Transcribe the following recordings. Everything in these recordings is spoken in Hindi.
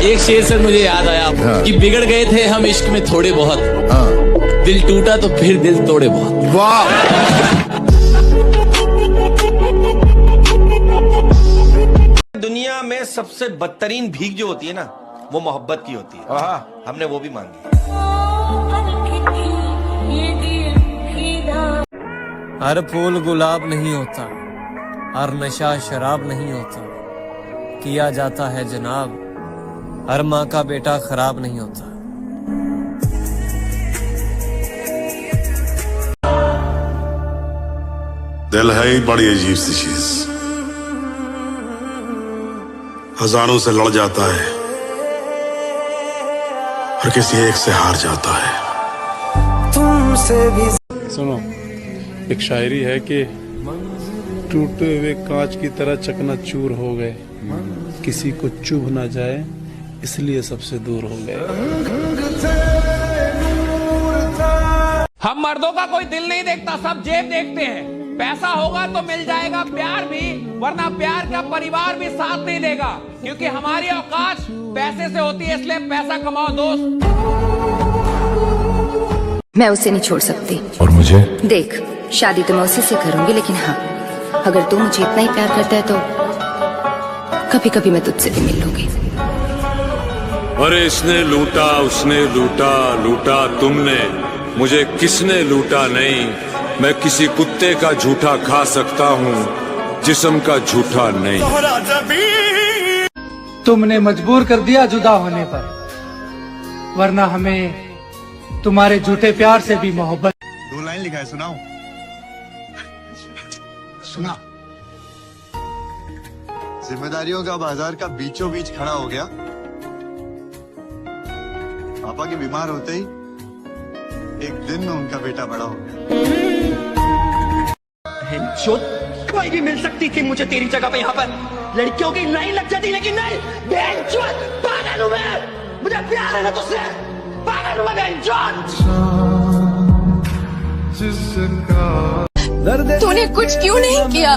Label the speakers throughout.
Speaker 1: एक शेर से मुझे याद आया कि बिगड़ गए थे हम इश्क में थोड़े बहुत, दिल टूटा तो फिर दिल तोड़े बहुत।
Speaker 2: वाह।
Speaker 3: दुनिया में सबसे बदतरीन भीख जो होती है ना, वो मोहब्बत की होती है। हमने वो भी मांगी।
Speaker 4: हर फूल गुलाब नहीं होता, हर नशा शराब नहीं होता, किया जाता है जनाब, हर माँ का बेटा खराब नहीं होता।
Speaker 2: दिल है ही बड़ी अजीब सी चीज, हजारों से लड़ जाता है और किसी एक से हार जाता है। तुमसे भी
Speaker 5: सुनो, एक शायरी है कि टूटे हुए कांच की तरह चकनाचूर हो गए, किसी को चुभ ना जाए इसलिए सबसे दूर हो गए।
Speaker 6: हम मर्दों का कोई दिल नहीं देखता, सब जेब देखते हैं। पैसा होगा तो मिल जाएगा प्यार भी, वरना प्यार का परिवार भी साथ नहीं देगा, क्योंकि हमारी औकात पैसे से होती है, इसलिए पैसा कमाओ दोस्त।
Speaker 7: मैं उसे नहीं छोड़ सकती।
Speaker 2: और मुझे?
Speaker 7: देख, शादी तो मैं उसी से करूंगी, लेकिन हाँ, अगर तू मुझे इतना ही प्यार करता है तो कभी कभी मैं तुझसे भी मिल लूंगी।
Speaker 8: अरे इसने लूटा, उसने लूटा, लूटा तुमने, मुझे किसने लूटा नहीं। मैं किसी कुत्ते का झूठा खा सकता हूँ, जिस्म का झूठा नहीं।
Speaker 9: तुमने मजबूर कर दिया जुदा होने पर, वरना हमें तुम्हारे झूठे प्यार से भी मोहब्बत।
Speaker 2: 2 लाइन लिखा है, सुनाओ। सुना। जिम्मेदारियों का बाजार का बीचों बीच खड़ा हो गया। पापा के बीमार होते ही एक दिन में उनका बेटा बड़ा हो गया।
Speaker 3: कोई भी मिल सकती थी मुझे तेरी जगह पे, यहाँ पर लड़कियों की लाइन लग जाती, लेकिन नहीं। पागल हूँ मैं, मुझे प्यार है ना तुझसे, पागल हूँ मैं।
Speaker 7: तूने कुछ क्यों नहीं किया?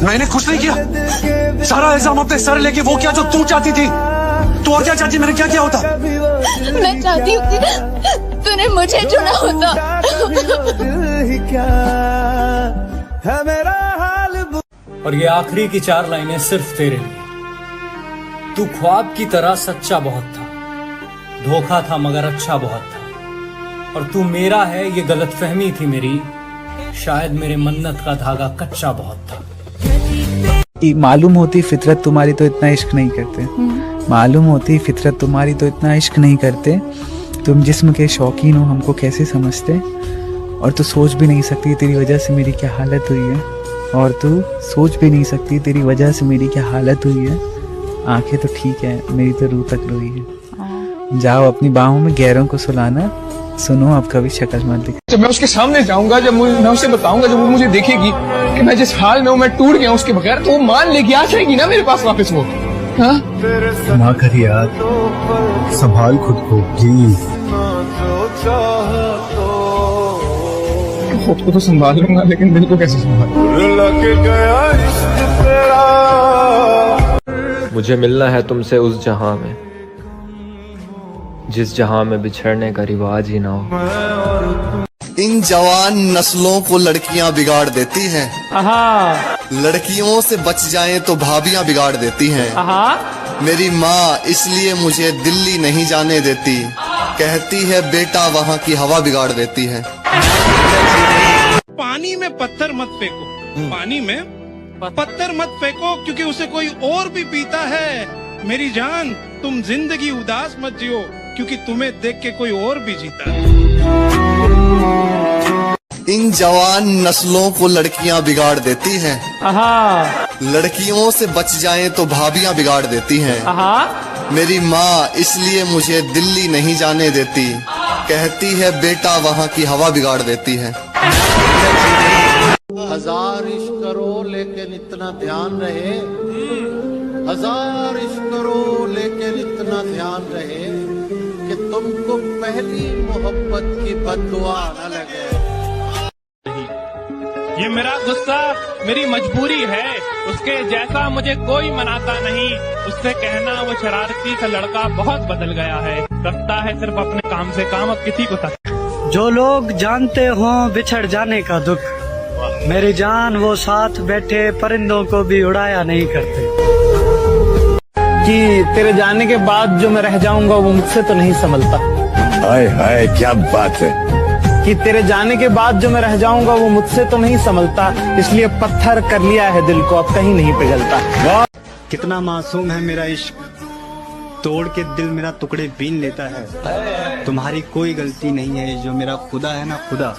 Speaker 10: मैंने कुछ नहीं किया। सारा इल्जाम अपने सर लेके वो क्या जो तू चाहती थी। तू और क्या चाहती? मैंने क्या किया होता?
Speaker 7: मैं चाहती हूँ कि तूने मुझे चुना होता।
Speaker 4: और ये आखिरी की 4 लाइनें सिर्फ तेरे लिए। तू ख्वाब की तरह सच्चा बहुत था, धोखा था मगर अच्छा बहुत था, और तू मेरा है ये गलतफहमी थी मेरी, शायद मेरे मन्नत का धागा कच्चा बहुत था।
Speaker 11: मालूम होती फितरत तुम्हारी तो इतना इश्क नहीं करते, मालूम होती फितरत तुम्हारी तो इतना इश्क नहीं करते। तुम जिस्म के शौकीन हो, हमको कैसे समझते, और तू सोच भी नहीं सकती तेरी वजह से मेरी क्या हालत हुई है, और तू सोच भी नहीं सकती तेरी वजह से मेरी क्या हालत हुई है। आंखें तो ठीक है, मेरी तो रूह तक रोई है। जाओ अपनी बाहों में गैरों को सुलाना, सुनो अब कभी शक्ल मत दिखा।
Speaker 10: जब मैं उसके सामने जाऊंगा, जब मैं उसे बताऊंगा, जब वो मुझे देखेगी कि मैं जिस हाल में हूँ, मैं टूट गया उसके बगैर, तो वो मान लेगी, आ जाएगी ना मेरे पास वापस। वो
Speaker 2: क्षमा कर यार, संभाल खुद को प्लीज।
Speaker 10: खुद को तो संभाल लूंगा, लेकिन दिल को कैसे संभाल?
Speaker 4: मुझे मिलना है तुमसे उस जहां में, जिस जहां में बिछड़ने का रिवाज ही ना हो।
Speaker 2: इन जवान नस्लों को लड़कियां बिगाड़ देती हैं, लड़कियों से बच जाएं तो भाभियां बिगाड़ देती हैं। मेरी माँ इसलिए मुझे दिल्ली नहीं जाने देती, कहती है बेटा वहाँ की हवा बिगाड़ देती है।
Speaker 5: पानी में पत्थर मत फेंको, पानी में पत्थर मत फेंको, क्योंकि उसे कोई और भी पीता है। मेरी जान, तुम जिंदगी उदास मत जियो, क्योंकि तुम्हें देख के कोई और भी जीता है।
Speaker 2: इन जवान नस्लों को लड़कियां बिगाड़ देती हैं, लड़कियों से बच जाएं तो भाभियां बिगाड़ देती हैं। मेरी माँ इसलिए मुझे दिल्ली नहीं जाने देती, कहती है बेटा वहाँ की हवा बिगाड़ देती है।
Speaker 3: 1000 इश्क करो लेकिन इतना ध्यान रहे, 1000 इश्क करो लेकिन इतना ध्यान रहे कि तुमको पहली मोहब्बत की बद्दुआ न लगे।
Speaker 5: ये मेरा गुस्सा मेरी मजबूरी है, उसके जैसा मुझे कोई मनाता नहीं। उससे कहना वो शरारती सा लड़का बहुत बदल गया है, रखता है सिर्फ अपने काम से काम, अब किसी को तक।
Speaker 9: जो लोग जानते हों बिछड़ जाने का दुख, मेरी जान वो साथ बैठे परिंदों को भी उड़ाया नहीं करते।
Speaker 11: कि तेरे जाने के बाद जो मैं रह जाऊंगा वो मुझसे तो नहीं संभलता।
Speaker 8: हाय हाय क्या बात है।
Speaker 11: कि तेरे जाने के बाद जो मैं रह जाऊंगा वो मुझसे तो नहीं संभलता, इसलिए पत्थर कर लिया है दिल को, अब कहीं नहीं पिघलता।
Speaker 9: कितना मासूम है मेरा इश्क, तोड़ के दिल मेरा टुकड़े बीन लेता है। तुम्हारी कोई गलती नहीं है, जो मेरा खुदा है ना खुदा,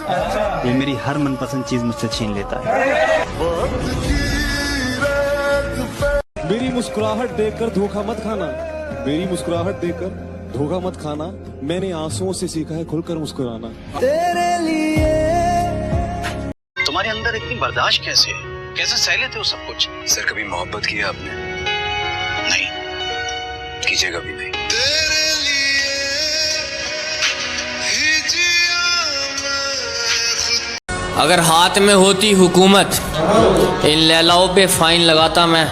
Speaker 9: ये मेरी हर मनपसंद चीज मुझसे छीन लेता है।
Speaker 10: मेरी मुस्कुराहट देखकर धोखा मत खाना, मेरी मुस्कुराहट देखकर धोखा मत खाना। मैंने आंसुओं से सीखा है खुलकर मुस्कुराना।
Speaker 9: तेरे लिए
Speaker 3: तुम्हारे अंदर इतनी बर्दाश्त कैसे है? कैसे सह लेते हो सब कुछ?
Speaker 2: सर कभी मोहब्बत की है आपने?
Speaker 3: नहीं
Speaker 2: कीजिएगा भी नहीं।
Speaker 1: अगर हाथ में होती हुकूमत, इन लैलाओं पे फाइन लगाता मैं।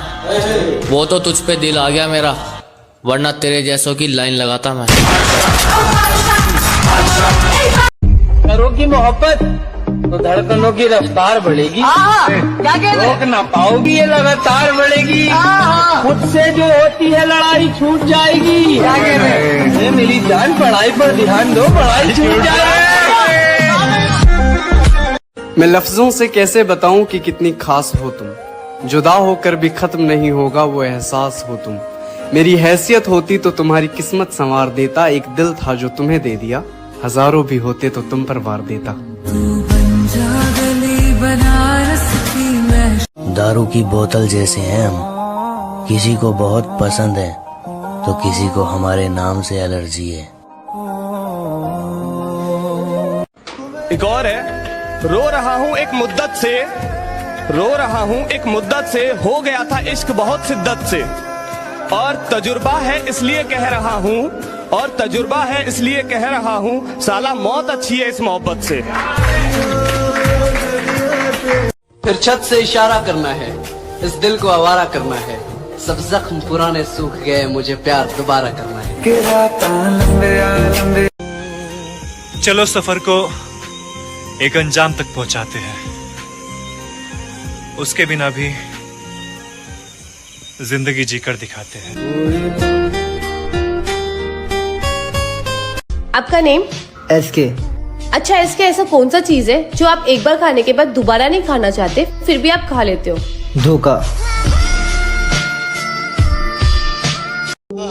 Speaker 1: वो तो तुझ पे दिल आ गया मेरा, वरना तेरे जैसों की लाइन लगाता मैं।
Speaker 9: करोगी मोहब्बत तो धड़कनों की रफ्तार बढ़ेगी, रोक ना पाओगी ये लगातार बढ़ेगी। खुद से जो होती है लड़ाई छूट जाएगी। ये मेरी जान पढ़ाई पर ध्यान दो, पढ़ाई छूट जाएगी।
Speaker 11: मैं लफ्जों से कैसे बताऊं कि कितनी खास हो तुम, जुदा होकर भी खत्म नहीं होगा वो एहसास हो तुम। मेरी हैसियत होती तो तुम्हारी किस्मत संवार देता, एक दिल था जो तुम्हें दे दिया, हजारों भी होते तो तुम पर वार देता।
Speaker 3: दारू की बोतल जैसे हैं हम, किसी को बहुत पसंद है तो किसी को हमारे नाम से एलर्जी है।
Speaker 10: एक और है, रो रहा हूँ एक मुद्दत से, रो रहा हूँ एक मुद्दत से, हो गया था इश्क बहुत शिद्दत से, और तजुर्बा है इसलिए कह रहा हूँ, और तजुर्बा है इसलिए कह रहा हूँ, साला मौत अच्छी है इस मोहब्बत से।
Speaker 9: फिर छत से इशारा करना है, इस दिल को आवारा करना है, सब जख्म पुराने सूख गए, मुझे प्यार दोबारा करना है।
Speaker 4: चलो सफर को एक अंजाम तक पहुंचाते हैं, उसके बिना भी जिंदगी जीकर दिखाते हैं।
Speaker 7: आपका नेम?
Speaker 9: एसके।
Speaker 7: अच्छा एसके, ऐसा कौन सा चीज है जो आप एक बार खाने के बाद दोबारा नहीं खाना चाहते, फिर भी आप खा लेते हो?
Speaker 9: धोखा।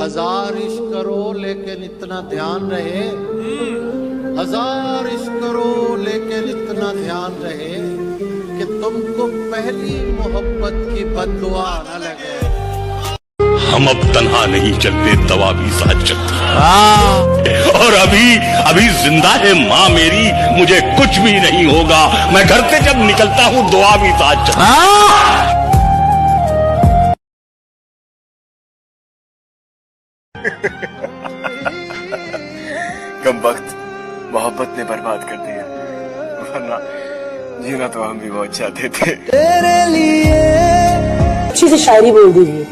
Speaker 2: हजार इश्क करो लेकिन इतना ध्यान रहे, हजार इश्क करो लेकिन इतना ध्यान रहे कि तुमको पहली मोहब्बत की बद्दुआ न लगे।
Speaker 8: हम अब तन्हा नहीं चलते, दवा भी साथ चलती है। और अभी जिंदा है माँ मेरी, मुझे कुछ भी नहीं होगा, मैं घर से जब निकलता हूँ दुआ भी साथ चलती।
Speaker 2: कम वक्त मोहब्बत ने बर्बाद कर दिया, वरना जीना तो हम भी बहुत चाहते थे।
Speaker 9: तेरे लिए
Speaker 7: अच्छी सी शायरी बोल दीजिए।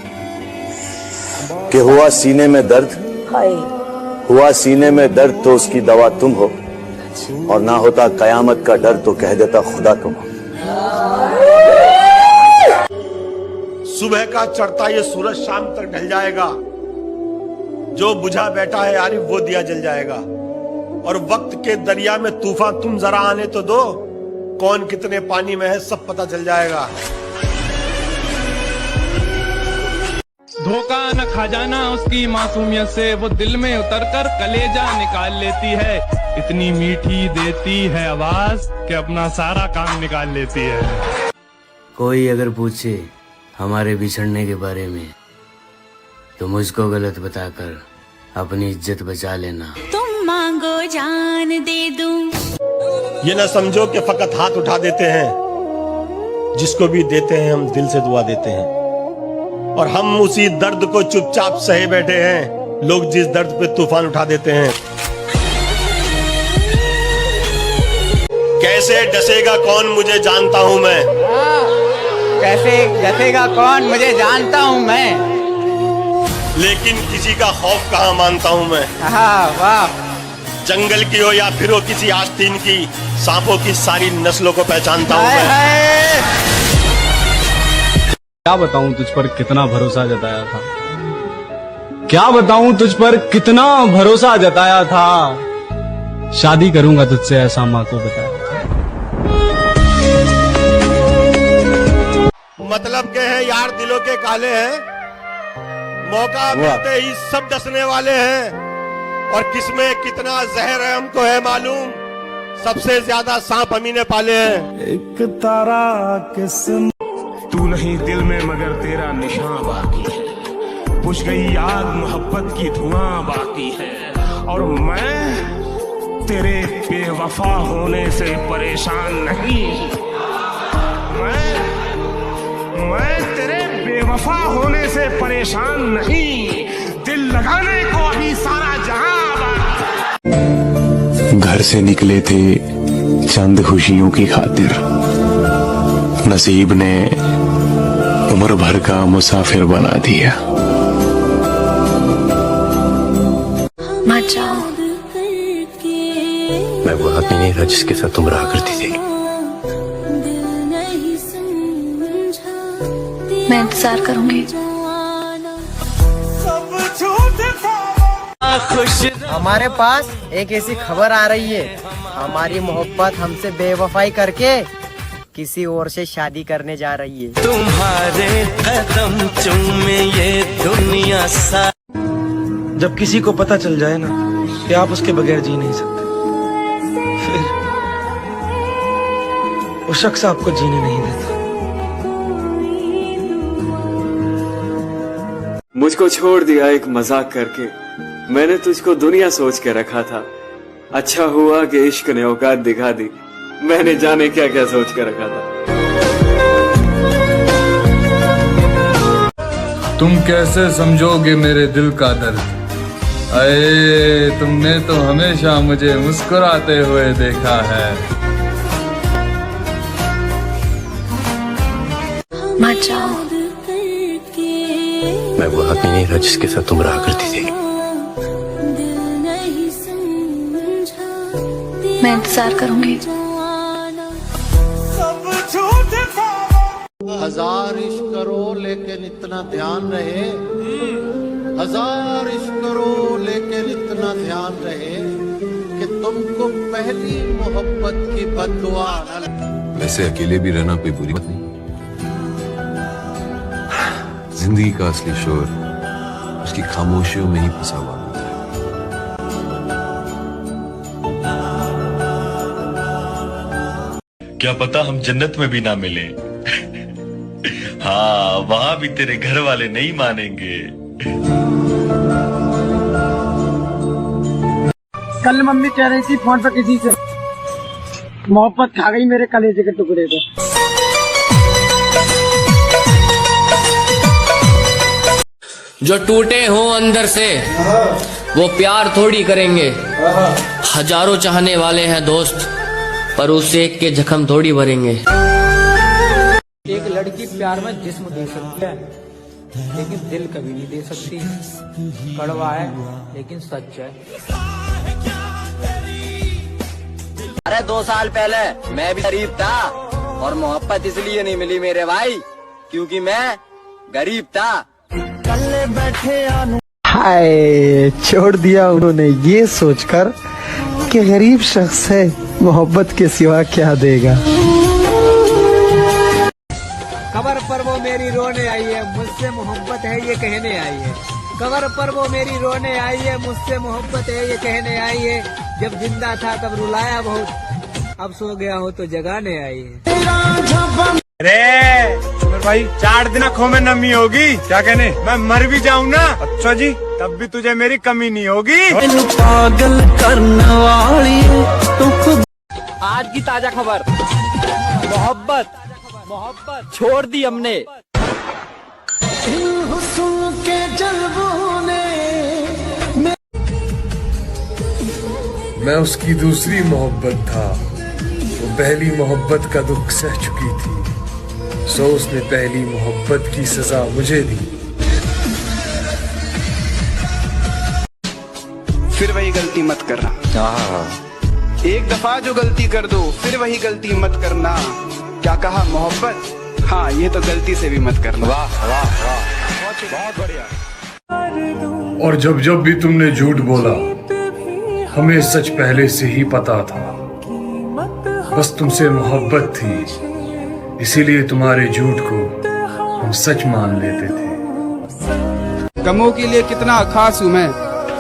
Speaker 2: कि हुआ सीने में दर्द, हुआ सीने में दर्द तो उसकी दवा तुम हो, और ना होता कयामत का डर तो कह देता खुदा तुम हो।
Speaker 8: सुबह का चढ़ता ये सूरज शाम तक ढल जाएगा, जो बुझा बैठा है यारी वो दिया जल जाएगा, और वक्त के दरिया में तूफान तुम जरा आने तो दो, कौन कितने पानी में है सब पता चल जाएगा।
Speaker 5: धोखा न खा जाना उसकी मासूमियत से, वो दिल में उतरकर कलेजा निकाल लेती है, इतनी मीठी देती है आवाज कि अपना सारा काम निकाल लेती है।
Speaker 3: कोई अगर पूछे हमारे बिछड़ने के बारे में तो मुझको गलत बताकर अपनी इज्जत बचा लेना।
Speaker 7: तुम मांगो जान दे दूं।
Speaker 8: ये ना समझो कि फकत हाथ उठा देते हैं, जिसको भी देते हैं हम दिल से दुआ देते हैं, और हम उसी दर्द को चुपचाप सहे बैठे हैं, लोग जिस दर्द पे तूफान उठा देते हैं।
Speaker 2: कैसे डसेगा कौन मुझे जानता हूँ मैं,
Speaker 9: कैसे डसेगा कौन मुझे जानता हूँ मैं,
Speaker 2: लेकिन किसी का खौफ कहाँ मानता हूँ मैं।
Speaker 9: वाह।
Speaker 2: जंगल की हो या फिर हो किसी आस्तीन की, सांपों की सारी नस्लों को पहचानता हूँ मैं।
Speaker 4: क्या बताऊं तुझ पर कितना भरोसा जताया था, क्या बताऊं तुझ पर कितना भरोसा जताया था, शादी करूंगा तुझसे ऐसा माँ को बताया।
Speaker 2: मतलब के हैं यार दिलों के काले हैं, मौका मिलते ही सब डसने वाले हैं, और किसमें कितना जहर है हमको है मालूम, सबसे ज्यादा सांप हमी ने पाले हैं।
Speaker 5: एक तारा किस्म तू नहीं दिल में मगर तेरा निशान बाकी है, बुझ गई याद मोहब्बत की धुआं बाकी है, और मैं तेरे बेवफा होने से परेशान नहीं, मैं तेरे बेवफा होने से परेशान नहीं, दिल लगाने को अभी सारा जहां।
Speaker 12: घर से निकले थे चंद खुशियों की खातिर, नसीब ने उम्र भर का मुसाफिर बना दिया।
Speaker 7: मत जाओ।
Speaker 12: मैं वो आदमी नहीं था जिसके साथ तुम रहा करती थी।
Speaker 7: मैं इंतजार करूंगी।
Speaker 9: हमारे पास एक ऐसी खबर आ रही है, हमारी मोहब्बत हमसे बेवफाई करके किसी और से शादी करने जा रही है।
Speaker 3: तुम्हारे कदम चूमे ये दुनिया सा।
Speaker 13: जब किसी को पता चल जाए ना कि आप उसके बगैर जी नहीं सकते, फिर वो शख्स आपको जीने नहीं देता।
Speaker 12: मुझको छोड़ दिया एक मजाक करके, मैंने तुझको दुनिया सोच के रखा था, अच्छा हुआ कि इश्क ने औकात दिखा दी, मैंने जाने क्या क्या सोच के रखा था।
Speaker 14: तुम कैसे समझोगे मेरे दिल का दर्द, अये तुमने तो हमेशा मुझे मुस्कुराते हुए देखा है।
Speaker 7: मत जाओ।
Speaker 12: मैं वो आदमी नहीं था जिसके साथ तुम रहा करती थी।
Speaker 7: मैं इंतजार करूंगी।
Speaker 15: हजार इश्क करो लेकिन इतना ध्यान रहे, हजार इश्क करो लेकिन इतना ध्यान रहे कि तुमको पहली मोहब्बत की बद्दुआ न लगे।
Speaker 16: वैसे अकेले भी रहना कोई बुरी बात नहीं, जिंदगी का असली शोर उसकी खामोशियों में ही फंसा हुआ होता है।
Speaker 17: क्या पता हम जन्नत में भी ना मिले। हाँ, वहां भी तेरे घर वाले नहीं मानेंगे।
Speaker 9: कल मम्मी कह रही थी फोन पर किसी से, मोहब्बत खा गई मेरे कलेजे के टुकड़े को।
Speaker 1: जो टूटे हों अंदर से वो प्यार थोड़ी करेंगे, हजारों चाहने वाले हैं दोस्त पर उस एक के जख्म थोड़ी भरेंगे।
Speaker 4: एक लड़की प्यार में जिस्म दे सकती है लेकिन दिल कभी नहीं दे सकती। कड़वा है लेकिन सच है।
Speaker 9: अरे 2 साल पहले मैं भी गरीब था, और मोहब्बत इसलिए नहीं मिली मेरे भाई क्योंकि मैं गरीब था। कल बैठे हाय, छोड़ दिया उन्होंने ये सोचकर कि गरीब शख्स है, मोहब्बत के सिवा क्या देगा।
Speaker 4: कबर पर वो मेरी रोने आई है, मुझसे मोहब्बत है ये कहने आई है। कबर पर वो मेरी रोने आई है, मुझसे मोहब्बत है ये कहने आई है। जब जिंदा था तब रुलाया बहुत, अब सो गया हो तो जगाने आई है।
Speaker 10: अरे भाई 4 दिन आँखों में नमी होगी, क्या कहने मैं मर भी जाऊं ना, अच्छा जी तब भी तुझे मेरी कमी नहीं होगी।
Speaker 3: पागल करने वाली तू खुद।
Speaker 9: आज की ताजा खबर, मोहब्बत छोड़ दी हमने।
Speaker 3: के जल्बों ने
Speaker 16: मैं उसकी दूसरी मोहब्बत था, वो
Speaker 14: पहली मोहब्बत का दुख सह चुकी थी, सो उसने पहली मोहब्बत की सजा मुझे दी।
Speaker 18: फिर वही गलती मत करना। एक दफा जो गलती कर दो फिर वही गलती मत करना। क्या कहा मोहब्बत? हाँ, ये तो गलती से भी मत करना। वाह वाह वाह, बहुत बढ़िया।
Speaker 14: और जब जब भी तुमने झूठ बोला, हमें सच पहले से ही पता था। बस तुमसे मोहब्बत थी, इसीलिए तुम्हारे झूठ को हम सच मान लेते थे।
Speaker 18: गमों के लिए कितना खास हूँ मैं,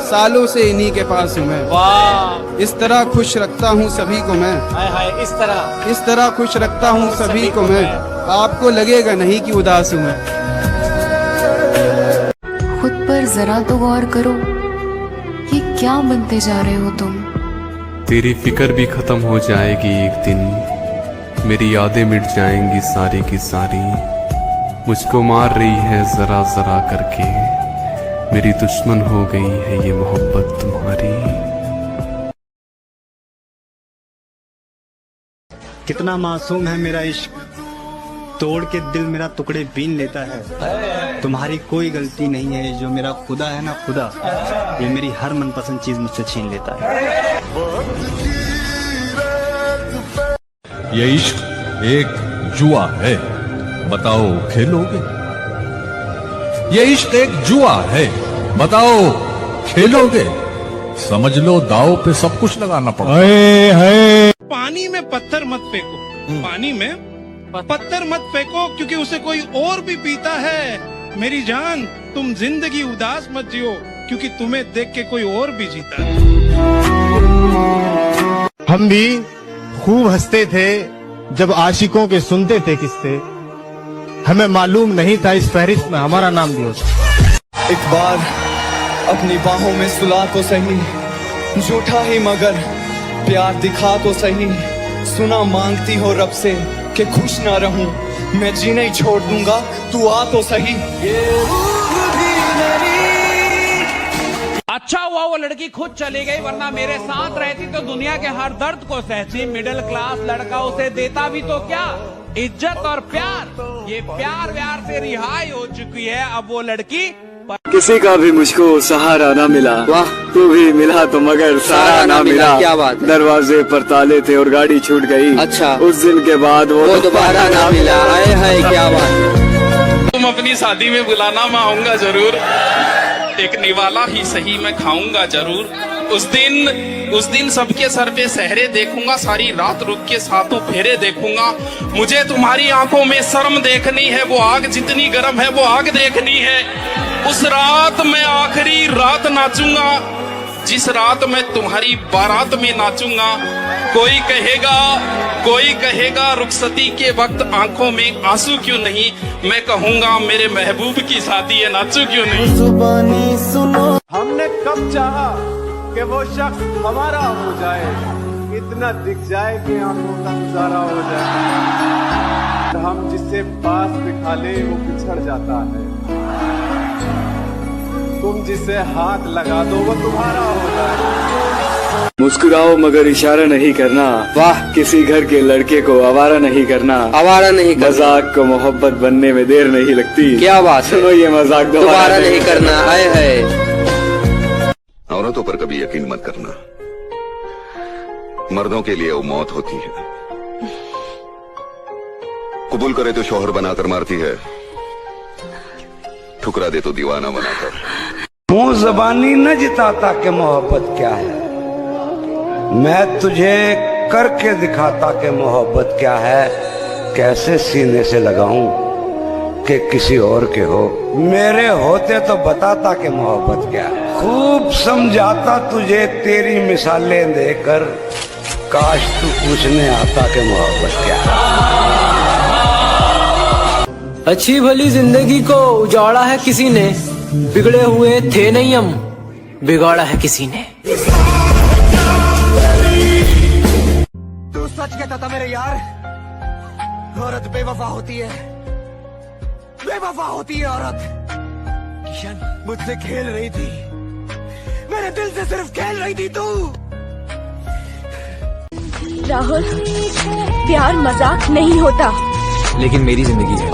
Speaker 18: सालों से इन्हीं के पास हूँ मैं।
Speaker 9: वाह,
Speaker 18: इस तरह खुश रखता हूँ सभी को मैं।
Speaker 9: हाय हाय, इस तरह
Speaker 18: खुश रखता हूँ सभी को मैं। आपको लगेगा नहीं कि उदास हूँ मैं।
Speaker 7: खुद पर जरा तो गौर करो, ये क्या बनते जा रहे हो तुम?
Speaker 19: तेरी फिक्र भी खत्म हो जाएगी एक दिन, मेरी यादें मिट जाएंगी सारी की सारी। मुझको मार रही है जरा जरा करके, मेरी दुश्मन हो गई है ये मोहब्बत तुम्हारी।
Speaker 20: कितना मासूम है मेरा इश्क, तोड़ के दिल मेरा टुकड़े बीन लेता है। तुम्हारी कोई गलती नहीं है, जो मेरा खुदा है ना खुदा, ये मेरी हर मनपसंद चीज मुझसे छीन लेता है।
Speaker 21: ये इश्क एक जुआ है, बताओ खेलोगे? ये इश्क एक जुआ है, बताओ खेलोगे? समझ लो दाव पे सब कुछ लगाना पड़ता है।
Speaker 5: पानी में पत्थर मत फेंको, पानी में पत्थर मत फेंको, क्योंकि उसे कोई और भी पीता है। मेरी जान, तुम जिंदगी उदास मत जियो, क्योंकि तुम्हें देख के कोई और भी जीता है।
Speaker 22: हम भी खूब हंसते थे जब आशिकों के सुनते थे किस्से, हमें मालूम नहीं था इस फहरिस्त में हमारा नाम भी होता।
Speaker 23: एक बार अपनी बाहों में सुला तो सही, झूठा ही मगर प्यार दिखा तो सही। सुना मांगती हो रब से कि खुश ना रहूं, मैं जीना ही छोड़ दूंगा, तू आ तो सही।
Speaker 6: अच्छा हुआ वो लड़की खुद चली गई, वरना मेरे साथ रहती तो दुनिया के हर दर्द को सहती। मिडिल क्लास लड़का उसे देता भी तो क्या, इज्जत और प्यार। ये प्यार व्यार से रिहाई हो चुकी है अब वो लड़की।
Speaker 12: किसी का भी मुझको सहारा ना मिला, वाह तू भी मिला तो मगर सहारा ना मिला।
Speaker 9: क्या बात है?
Speaker 12: दरवाजे पर ताले थे और गाड़ी छूट गई।
Speaker 9: अच्छा,
Speaker 12: उस दिन के बाद वो
Speaker 9: दोबारा ना मिला। हाय हाय, क्या बात।
Speaker 24: तुम अपनी शादी में बुलाना, मैं आऊंगा जरूर। एक निवाला ही सही मैं खाऊंगा जरूर। उस दिन सबके सर पे सहरे देखूंगा, सारी रात रुक के सातों फेरे देखूंगा। मुझे तुम्हारी आंखों में शर्म देखनी है, वो आग जितनी गर्म है वो आग देखनी है। उस रात मैं आखिरी रात नाचूंगा, जिस रात मैं तुम्हारी बारात में नाचूंगा। कोई कहेगा रुखसती के वक्त आंखों में आंसू क्यों नहीं, मैं कहूंगा मेरे महबूब की शादी है, नाचू क्यों नहीं।
Speaker 22: जुबानी सुनो, हमने कब चाहा कि वो शख्स हमारा हो जाए, इतना दिख जाए कि आंखों का गुजारा हो जाए। हम जिससे पास बिठा ले वो बिछड़ जाता है, तुम जिसे हाथ लगा दो वो तुम्हारा हो जाए।
Speaker 12: मुस्कुराओ मगर इशारा नहीं करना, वाह किसी घर के लड़के को आवारा नहीं करना। मजाक को मोहब्बत बनने में देर नहीं लगती।
Speaker 9: क्या बात,
Speaker 12: सुनो ये मजाक
Speaker 9: दोबारा नहीं करना। आए है
Speaker 25: औरतों पर कभी यकीन मत करना, मर्दों के लिए वो मौत होती है। कबूल करे तो शौहर बनाकर मारती है, ठुकरा दे तो दीवाना बनाकर।
Speaker 26: मुंह जबानी न जिताता कि मोहब्बत क्या है, मैं तुझे करके दिखाता कि मोहब्बत क्या है। कैसे सीने से लगाऊं कि किसी और के हो, मेरे होते तो बताता कि मोहब्बत क्या है। खूब समझाता तुझे तेरी मिसालें देकर, काश तू पूछने आता कि मोहब्बत क्या है।
Speaker 9: अच्छी भली जिंदगी को उजाड़ा है किसी ने, बिगड़े हुए थे नहीं हम, बिगाड़ा है किसी ने।
Speaker 23: तू सच कहता था मेरे यार, औरत बेवफा होती है, बेवफा होती है औरत। किशन मुझसे खेल रही थी, मेरे दिल से सिर्फ खेल रही थी तू।
Speaker 2: राहुल, प्यार मजाक नहीं होता।
Speaker 8: लेकिन मेरी जिंदगी है।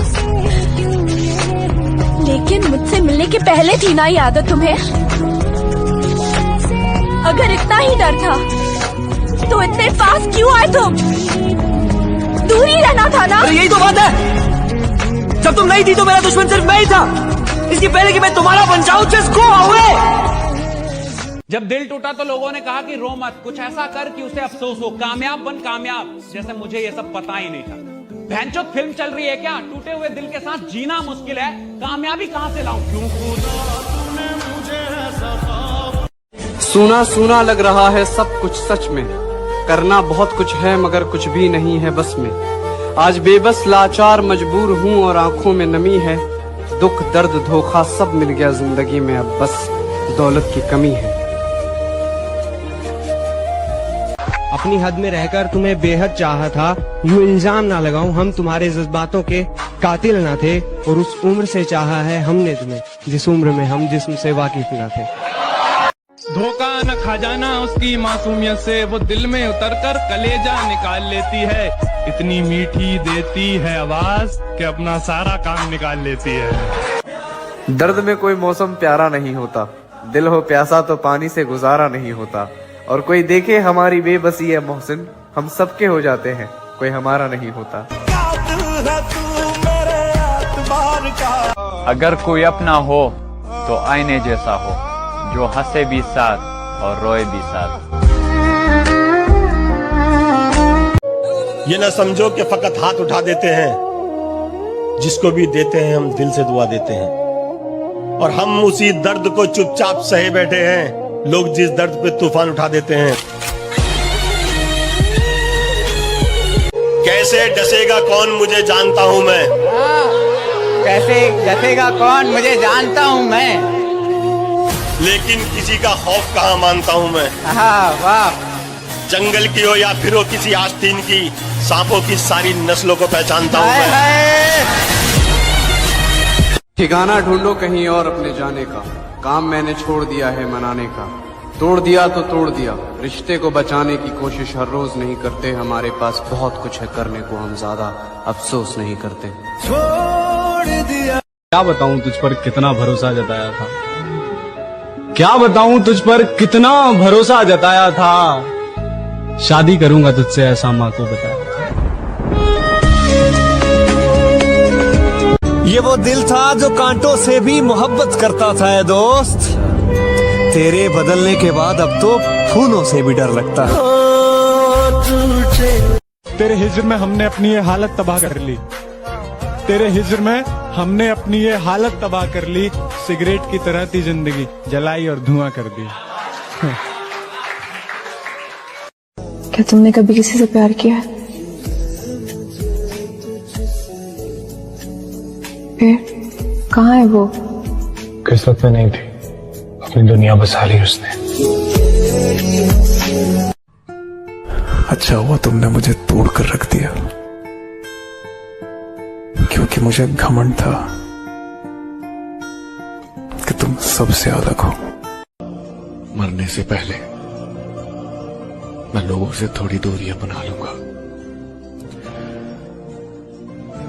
Speaker 2: लेकिन मुझसे मिलने के पहले थी ना ये आदत तुम्हें? अगर इतना ही डर था तो इतने पास क्यों आए तुम? दूर ही रहना था ना।
Speaker 8: यही तो बात है, जब तुम नहीं थी तो मेरा दुश्मन सिर्फ मैं ही था। इसके पहले कि मैं तुम्हारा बन जाऊं, जस्ट गो अवे।
Speaker 6: जब दिल टूटा तो लोगों ने कहा कि रो मत, कुछ ऐसा कर कि उसे अफसोस हो। कामयाब बन कामयाब, जैसे मुझे ये सब पता ही नहीं था। भैंचोद फिल्म चल रही है क्या? टूटे हुए दिल के साथ जीना मुश्किल है, कामयाबी कहां से लाऊं? क्यों
Speaker 23: सुना सुना लग रहा है सब कुछ सच में, करना बहुत कुछ है मगर कुछ भी नहीं है बस में। आज बेबस लाचार मजबूर हूँ और आंखों में नमी है। दुख दर्द धोखा सब मिल गया जिंदगी में, अब बस दौलत की कमी है।
Speaker 11: अपनी हद में रहकर तुम्हें बेहद चाहा था, यूं इल्जाम ना लगाऊं हम तुम्हारे जज्बातों के कातिल ना थे। और उस उम्र से चाहा है हमने तुम्हें जिस उम्र में हम जिस्म से वाकिफ ना थे।
Speaker 24: धोखा न खा जाना उसकी मासूमियत से, वो दिल में उतरकर कलेजा निकाल लेती है। इतनी मीठी देती है आवाज कि अपना सारा काम निकाल लेती है।
Speaker 13: दर्द में कोई मौसम प्यारा नहीं होता, दिल हो प्यासा तो पानी से गुजारा नहीं होता। और कोई देखे हमारी बेबसी है मोहसिन, हम सबके हो जाते हैं, कोई हमारा नहीं होता।
Speaker 15: अगर कोई अपना हो तो आईने जैसा हो, जो हंसे भी साथ और रोए भी साथ।
Speaker 17: ये ना समझो कि फकत हाथ उठा देते हैं, जिसको भी देते हैं हम दिल से दुआ देते हैं। और हम उसी दर्द को चुपचाप सहे बैठे हैं, लोग जिस दर्द पे तूफान उठा देते हैं। कैसे डसेगा कौन मुझे जानता हूँ मैं,
Speaker 9: कैसे डसेगा कौन मुझे जानता हूँ मैं,
Speaker 17: लेकिन किसी का खौफ कहाँ मानता हूँ मैं।
Speaker 9: वाह।
Speaker 17: जंगल की हो या फिर हो किसी आस्तीन की, सांपों की सारी नस्लों को पहचानता हूँ मैं।
Speaker 23: ठिकाना ढूंढो कहीं और अपने जाने का, काम मैंने छोड़ दिया है मनाने का। तोड़ दिया तो तोड़ दिया, रिश्ते को बचाने की कोशिश हर रोज नहीं करते। हमारे पास बहुत कुछ है करने को, हम ज्यादा अफसोस नहीं करते।
Speaker 20: छोड़ दिया। क्या बताऊं तुझ पर कितना भरोसा जताया था, क्या बताऊं तुझ पर कितना भरोसा जताया था। शादी करूंगा तुझसे ऐसा माँ को बताया था। ये वो दिल था जो कांटों से भी मोहब्बत करता था है दोस्त। तेरे बदलने के बाद अब तो फूलों से भी डर लगता है।
Speaker 5: तेरे हिज्र में हमने अपनी ये हालत तबाह कर ली, तेरे हिज्र में हमने अपनी ये हालत तबाह कर ली। सिगरेट की तरह थी जिंदगी, जलाई और धुआं कर दी।
Speaker 7: क्या तुमने कभी किसी से प्यार किया है? फिर कहाँ है वो?
Speaker 14: किस्मत में नहीं थी, अपनी दुनिया बसा ली उसने।
Speaker 27: अच्छा हुआ तुमने मुझे तोड़ कर रख दिया, क्योंकि मुझे घमंड था कि तुम सबसे अलग हो।
Speaker 28: मरने से पहले मैं लोगों से थोड़ी दूरियां बना लूंगा,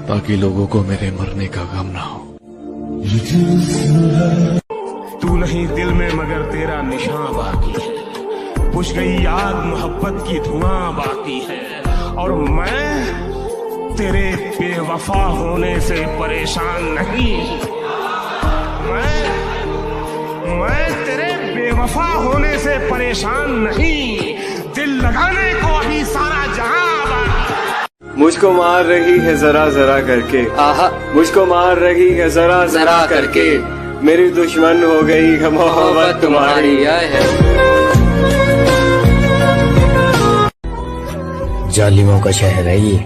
Speaker 28: ताकि लोगों को मेरे मरने का गम ना हो।
Speaker 29: तू नहीं दिल में मगर तेरा निशान बाकी है, बुझ गई याद मोहब्बत की धुआं बाकी है। और मैं तेरे बेवफा होने से परेशान नहीं, मैं तेरे बेवफा होने से परेशान नहीं, दिल लगाने को ही सारा जहां।
Speaker 12: मुझको मार रही है जरा जरा करके, मुझको मार रही है जरा जरा करके, मेरी दुश्मन हो गई है मोहब्बत तुम्हारी।
Speaker 30: जालिमों का शहर है ये,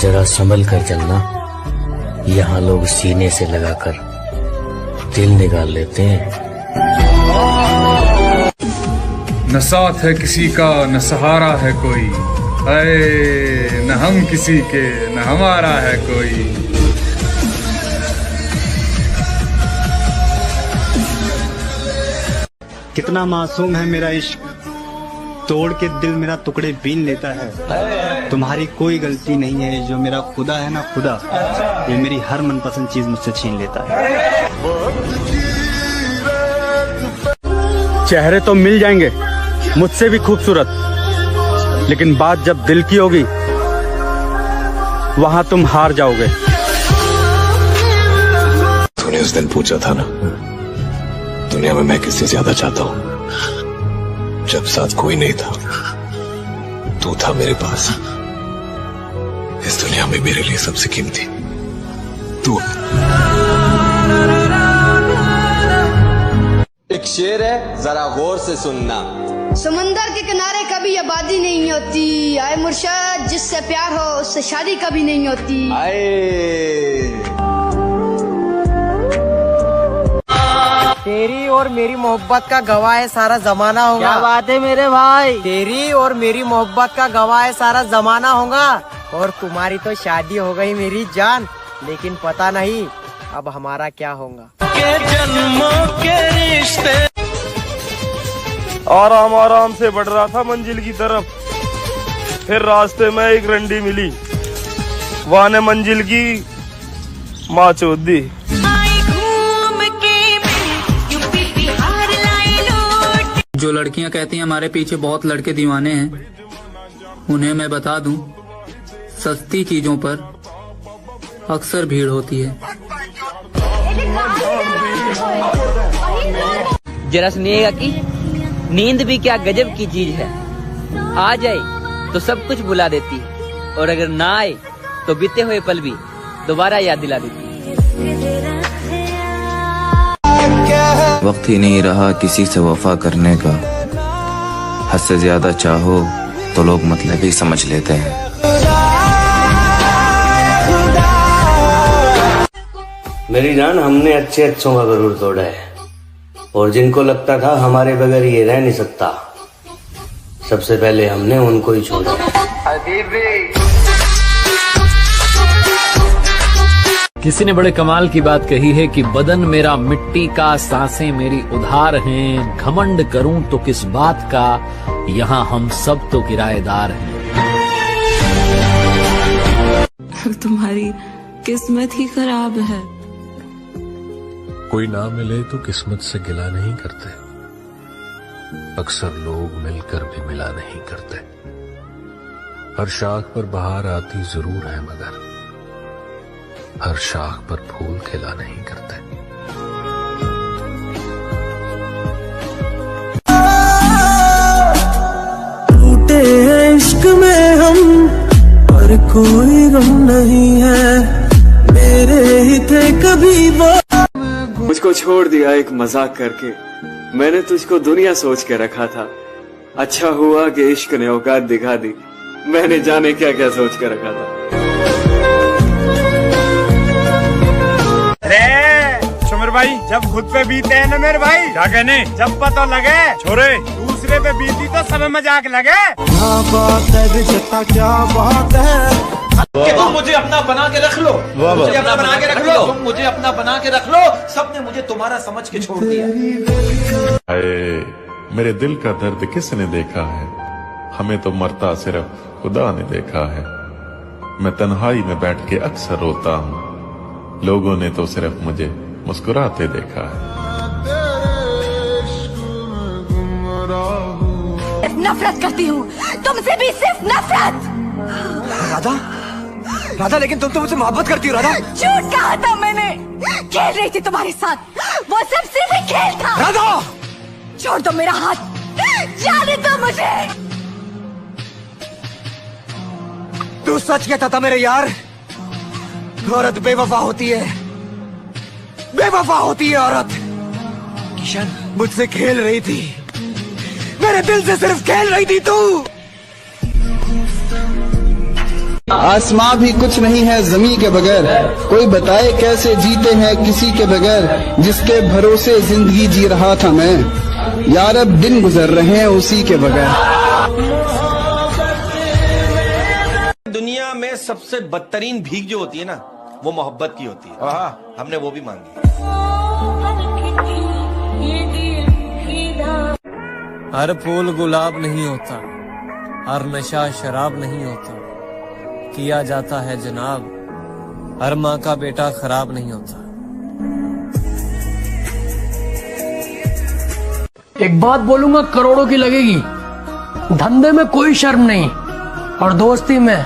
Speaker 30: जरा संभल कर चलना। यहाँ लोग सीने से लगाकर दिल निकाल लेते हैं।
Speaker 14: न साथ है किसी का न सहारा है कोई, अरे न हम किसी के न हमारा है कोई।
Speaker 20: कितना मासूम है मेरा इश्क, तोड़ के दिल मेरा टुकड़े बीन लेता है। तुम्हारी कोई गलती नहीं है, जो मेरा खुदा है ना खुदा, ये मेरी हर मनपसंद चीज मुझसे छीन लेता है।
Speaker 1: चेहरे तो मिल जाएंगे मुझसे भी खूबसूरत, लेकिन बात जब दिल की होगी वहां तुम हार जाओगे।
Speaker 28: तूने उस दिन पूछा था ना, दुनिया में मैं किससे ज्यादा चाहता हूँ, जब साथ कोई नहीं था तू था मेरे पास। इस दुनिया में मेरे लिए सबसे कीमती तू।
Speaker 23: एक शेर है, जरा गौर से सुनना।
Speaker 3: समंदर के किनारे कभी आबादी नहीं होती, आए मुर्शद जिससे प्यार हो उससे शादी कभी नहीं होती।
Speaker 4: तेरी और मेरी मोहब्बत का गवाह है सारा जमाना होगा। क्या बात है मेरे भाई। तेरी और मेरी मोहब्बत का गवाह है सारा जमाना होगा। और तुम्हारी तो शादी हो गई मेरी जान, लेकिन पता नहीं अब हमारा क्या होगा।
Speaker 10: के जन्मों के रिश्ते।
Speaker 16: आराम आराम से बढ़ रहा था मंजिल की तरफ, फिर रास्ते में एक रंडी मिली, वहाँ ने मंजिल की माँ चोद दी।
Speaker 18: जो लड़कियां कहती हैं हमारे पीछे बहुत लड़के दीवाने हैं, उन्हें मैं बता दूं, सस्ती चीजों पर अक्सर भीड़ होती है।
Speaker 19: जरा सुनिएगा कि नींद भी क्या गजब की चीज है, आ जाए तो सब कुछ भुला देती है, और अगर ना आए तो बीते हुए पल भी दोबारा याद दिला देती है।
Speaker 21: वक्त ही नहीं रहा किसी से वफा करने का, हद से ज्यादा चाहो तो लोग मतलब ही समझ लेते हैं।
Speaker 30: मेरी जान, हमने अच्छे अच्छों का गरूर तोड़ा है, और जिनको लगता था हमारे बगैर ये रह नहीं सकता, सबसे पहले हमने उनको ही छोड़ा।
Speaker 15: किसी ने बड़े कमाल की बात कही है कि बदन मेरा मिट्टी का, सांसें मेरी उधार हैं, घमंड करूं तो किस बात का, यहाँ हम सब तो किराएदार हैं।
Speaker 2: तुम्हारी किस्मत ही खराब है।
Speaker 28: कोई ना मिले तो किस्मत से गिला नहीं करते, अक्सर लोग मिलकर भी मिला नहीं करते। हर शाख पर बहार आती जरूर है, मगर हर शाख पर फूल खिला नहीं करते।
Speaker 10: टूटे हैं इश्क में हम, पर कोई गम नहीं है, मेरे ही थे कभी वो।
Speaker 12: मुझको छोड़ दिया एक मजाक करके, मैंने तुझको दुनिया सोच के रखा था। अच्छा हुआ कि इश्क ने औकात दिखा दी, मैंने जाने क्या क्या सोच के रखा था।
Speaker 16: सुमर भाई, जब खुद पे बीते हैं ना मेरे भाई, क्या कहने, जब पता लगे छोरे दूसरे पे बीती तो सब मजाक लगे।
Speaker 10: क्या बात है रिश्ता, क्या बात है
Speaker 8: कि तुम मुझे अपना बना के रख लो, मुझे अपना बना के रख लो, तुम मुझे अपना बना के रख लो। सबने मुझे तुम्हारा समझ के छोड़ दिया।
Speaker 28: मेरे दिल का दर्द किसने देखा है, हमें तो मरता सिर्फ खुदा ने देखा है। मैं तन्हाई में बैठ के अक्सर रोता हूँ, लोगों ने तो सिर्फ मुझे मुस्कुराते देखा है।
Speaker 2: नफरत करती हूँ तुमसे भी, सिर्फ नफरत।
Speaker 8: राधा, राधा, लेकिन तुम तो मुझसे मोहब्बत करती हो राधा।
Speaker 2: झूठ कहा था मैंने, खेल रही थी तुम्हारे साथ, वो सब सिर्फ एक खेल था।
Speaker 8: राधा,
Speaker 2: छोड़ दो मेरा हाथ, जाने दो मुझे।
Speaker 8: तू सच कहता था मेरे यार, औरत बेवफा होती है, बेवफा होती है औरत। किशन, मुझसे खेल रही थी, मेरे दिल से सिर्फ खेल रही थी तू।
Speaker 23: आसमां भी कुछ नहीं है ज़मीं के बगैर, कोई बताए कैसे जीते हैं किसी के बगैर, जिसके भरोसे जिंदगी जी रहा था मैं, यार अब दिन गुजर रहे हैं उसी के बगैर।
Speaker 8: दुनिया में सबसे बदतरीन भीख जो होती है ना, वो मोहब्बत की होती है। हाँ, हमने वो भी मांगी।
Speaker 4: हर फूल गुलाब नहीं होता, हर नशा शराब नहीं होता, किया जाता है जनाब, हर माँ का बेटा खराब नहीं होता।
Speaker 5: एक बात बोलूंगा करोड़ों की लगेगी, धंधे में कोई शर्म नहीं और दोस्ती में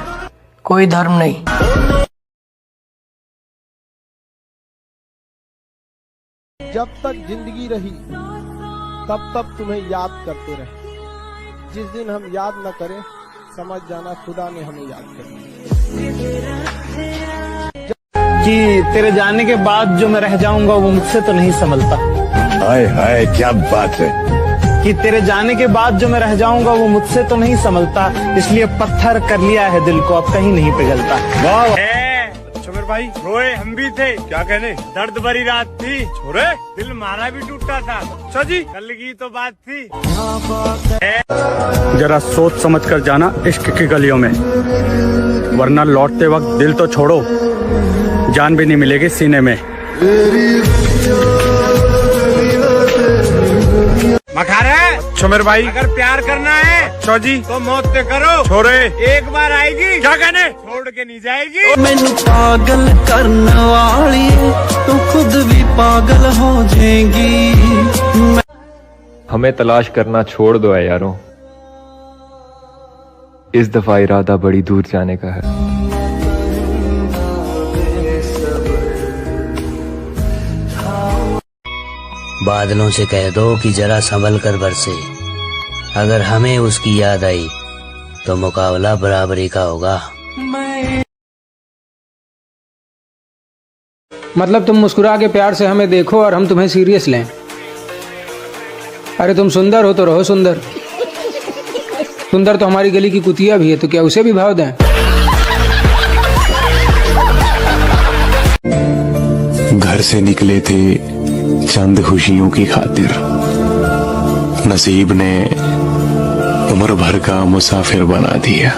Speaker 5: कोई धर्म नहीं।
Speaker 6: जब तक जिंदगी रही तब तक तुम्हें याद करते रहे, जिस दिन हम याद न करें समझ जाना खुदा ने हमें याद कर
Speaker 9: कि तेरे जाने के बाद जो मैं रह जाऊंगा वो मुझसे तो नहीं संभलता।
Speaker 28: हाय हाय क्या बात है।
Speaker 9: कि तेरे जाने के बाद जो मैं रह जाऊंगा वो मुझसे तो नहीं संभलता, इसलिए पत्थर कर लिया है दिल को, अब कहीं नहीं पिघलता। वाह
Speaker 16: छोमेर भाई रोए हम भी थे, क्या कहने, दर्द भरी रात थी, छोरे दिल मारा भी टूटा था। अच्छा जी कल की तो बात थी।
Speaker 1: जरा सोच समझ कर जाना इश्क की गलियों में, वरना लौटते वक्त दिल तो छोड़ो जान भी नहीं मिलेगी सीने में।
Speaker 16: मखारे छोमेर भाई अगर प्यार करना है जी तो मौत से करो, छोरे एक बार आएगी, क्या कहने, छोड़ के नहीं जाएगी।
Speaker 10: मैनू पागल करने वाली तू खुद भी पागल हो जाएगी।
Speaker 11: हमें तलाश करना छोड़ दो है यारों, इस दफा इरादा बड़ी दूर जाने का है।
Speaker 30: बादलों से कह दो कि जरा संभल कर बरसे, अगर हमें उसकी याद आई तो मुकाबला बराबरी का होगा।
Speaker 5: मतलब तुम मुस्कुरा के प्यार से हमें देखो और हम तुम्हें सीरियस लें। अरे तुम सुंदर हो तो रहो सुंदर, सुंदर तो हमारी गली की कुतिया भी है, तो क्या उसे भी भाव दें।
Speaker 27: घर से निकले थे चंद खुशियों की खातिर, नसीब ने उम्र भर का मुसाफिर बना दिया।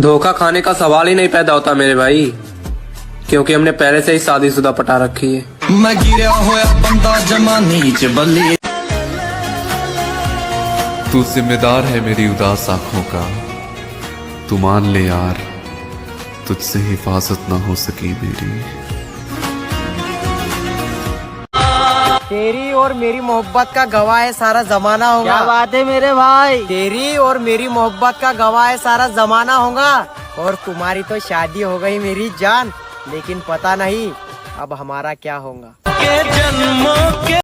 Speaker 4: धोखा खाने का सवाल ही नहीं पैदा होता मेरे भाई, क्योंकि हमने पहले से ही शादीशुदा पटा रखी है।
Speaker 10: मैं गिरा होया बंदा जमानी च बल्ली।
Speaker 13: तू जिम्मेदार है मेरी उदास आंखों का, तू मान ले यार तुझसे हिफाजत ना हो सकी मेरी।
Speaker 4: तेरी और मेरी मोहब्बत का गवाह है सारा जमाना होगा। क्या बात है मेरे भाई। तेरी और मेरी मोहब्बत का गवाह है सारा जमाना होगा, और तुम्हारी तो शादी हो गई मेरी जान, लेकिन पता नहीं अब हमारा क्या होगा।